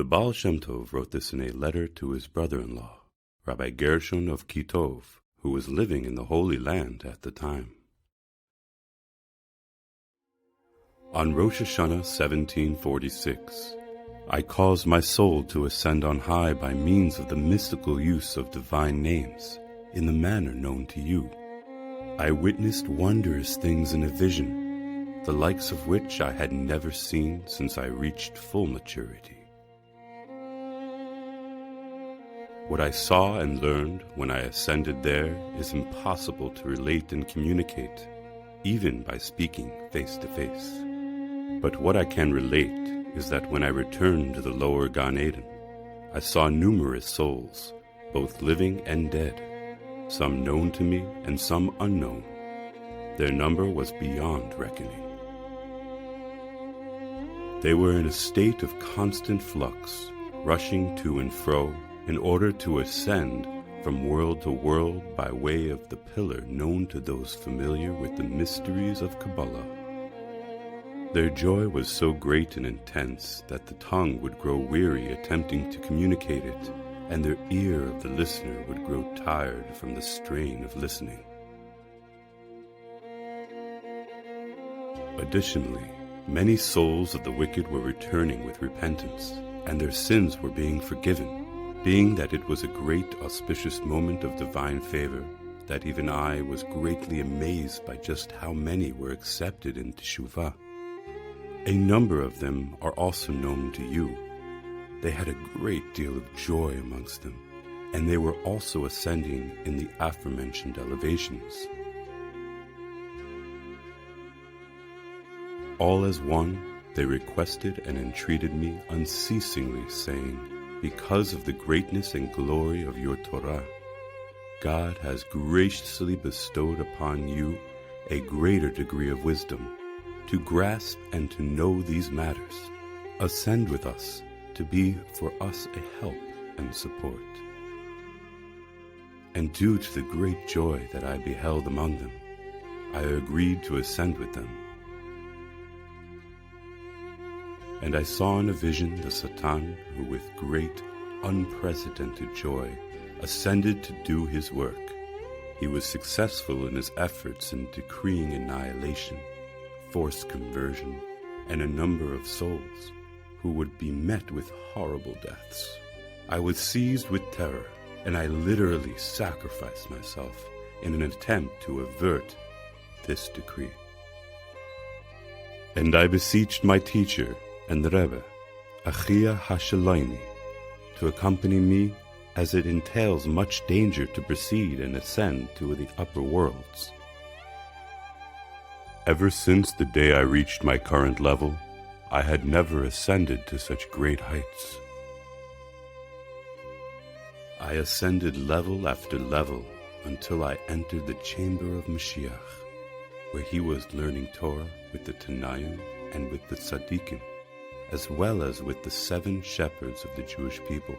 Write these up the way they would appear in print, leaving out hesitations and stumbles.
The Baal Shem Tov wrote this in a letter to his brother-in-law, Rabbi Gershon of Kitov, who was living in the Holy Land at the time. On Rosh Hashanah 1746, I caused my soul to ascend on high by means of the mystical use of divine names, in the manner known to you. I witnessed wondrous things in a vision, the likes of which I had never seen since I reached full maturity. What I saw and learned when I ascended there is impossible to relate and communicate, even by speaking face to face. But what I can relate is that when I returned to the lower Gan Eden, I saw numerous souls, both living and dead, some known to me and some unknown. Their number was beyond reckoning. They were in a state of constant flux, rushing to and fro in order to ascend from world to world by way of the pillar known to those familiar with the mysteries of Kabbalah. Their joy was so great and intense that the tongue would grow weary attempting to communicate it, and the ear of the listener would grow tired from the strain of listening. Additionally, many souls of the wicked were returning with repentance, and their sins were being forgiven, being that it was a great auspicious moment of divine favor, that even I was greatly amazed by just how many were accepted in Teshuvah. A number of them are also known to you. They had a great deal of joy amongst them, and they were also ascending in the aforementioned elevations. All as one, they requested and entreated me unceasingly, saying, because of the greatness and glory of your Torah, God has graciously bestowed upon you a greater degree of wisdom, to grasp and to know these matters. Ascend with us, to be for us a help and support. And due to the great joy that I beheld among them, I agreed to ascend with them. And I saw in a vision the Satan, who with great, unprecedented joy ascended to do his work. He was successful in his efforts in decreeing annihilation, forced conversion, and a number of souls who would be met with horrible deaths. I was seized with terror, and I literally sacrificed myself in an attempt to avert this decree. And I beseeched my teacher and Rebbe, Achia Hashalayni, to accompany me, as it entails much danger to proceed and ascend to the upper worlds. Ever since the day I reached my current level, I had never ascended to such great heights. I ascended level after level until I entered the chamber of Moshiach, where he was learning Torah with the Tanaim and with the Tzaddikim, as well as with the 7 shepherds of the Jewish people.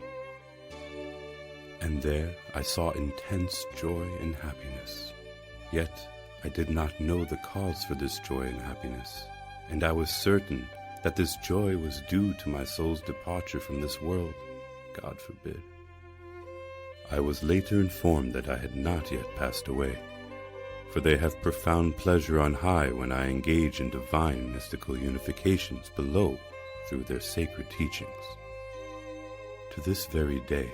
And there I saw intense joy and happiness. Yet I did not know the cause for this joy and happiness, and I was certain that this joy was due to my soul's departure from this world. God forbid. I was later informed that I had not yet passed away, for they have profound pleasure on high when I engage in divine mystical unifications below through their sacred teachings. To this very day,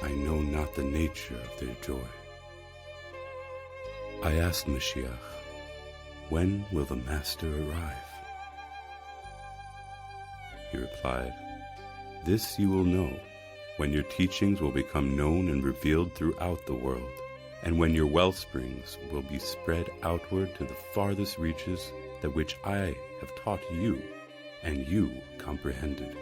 I know not the nature of their joy. I asked Moshiach, when will the Master arrive? He replied, this you will know, when your teachings will become known and revealed throughout the world, and when your wellsprings will be spread outward to the farthest reaches that which I have taught you, and you comprehended.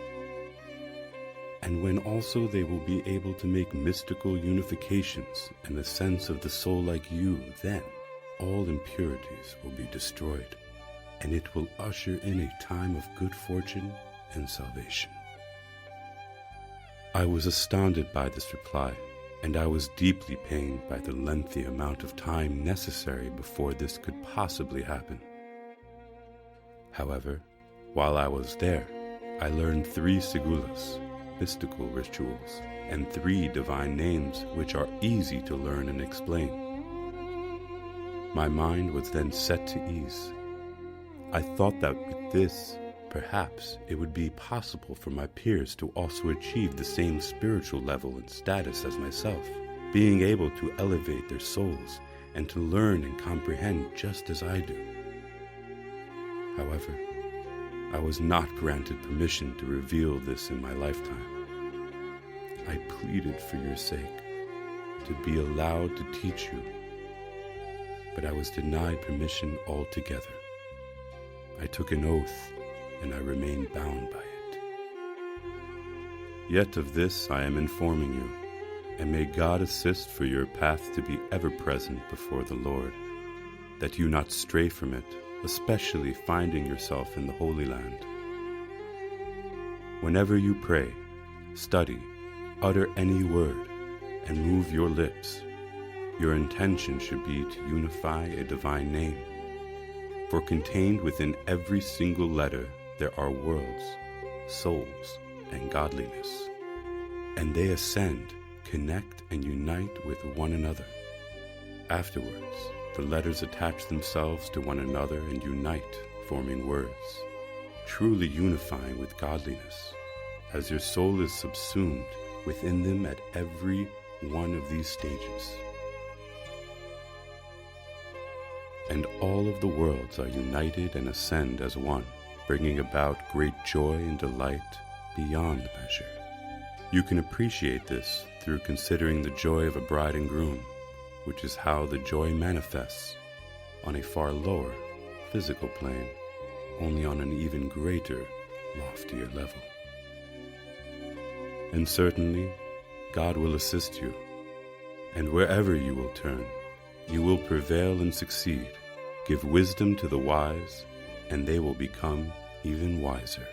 And when also they will be able to make mystical unifications and the sense of the soul like you, then all impurities will be destroyed, and it will usher in a time of good fortune and salvation. I was astounded by this reply, and I was deeply pained by the lengthy amount of time necessary before this could possibly happen. However, while I was there, I learned 3 Segulos, mystical rituals, and 3 divine names which are easy to learn and explain. My mind was then set to ease. I thought that with this, perhaps it would be possible for my peers to also achieve the same spiritual level and status as myself, being able to elevate their souls and to learn and comprehend just as I do. However, I was not granted permission to reveal this in my lifetime. I pleaded for your sake to be allowed to teach you, but I was denied permission altogether. I took an oath, and I remain bound by it. Yet of this I am informing you, and may God assist for your path to be ever present before the Lord, that you not stray from it, especially finding yourself in the Holy Land. Whenever you pray, study, utter any word, and move your lips, your intention should be to unify a divine name, for contained within every single letter there are worlds, souls, and godliness, and they ascend, connect, and unite with one another. Afterwards, the letters attach themselves to one another and unite, forming words, truly unifying with godliness, as your soul is subsumed within them at every one of these stages. And all of the worlds are united and ascend as one, bringing about great joy and delight beyond measure. You can appreciate this through considering the joy of a bride and groom, which is how the joy manifests on a far lower physical plane, only on an even greater, loftier level. And certainly, God will assist you, and wherever you will turn, you will prevail and succeed. Give wisdom to the wise, and they will become even wiser.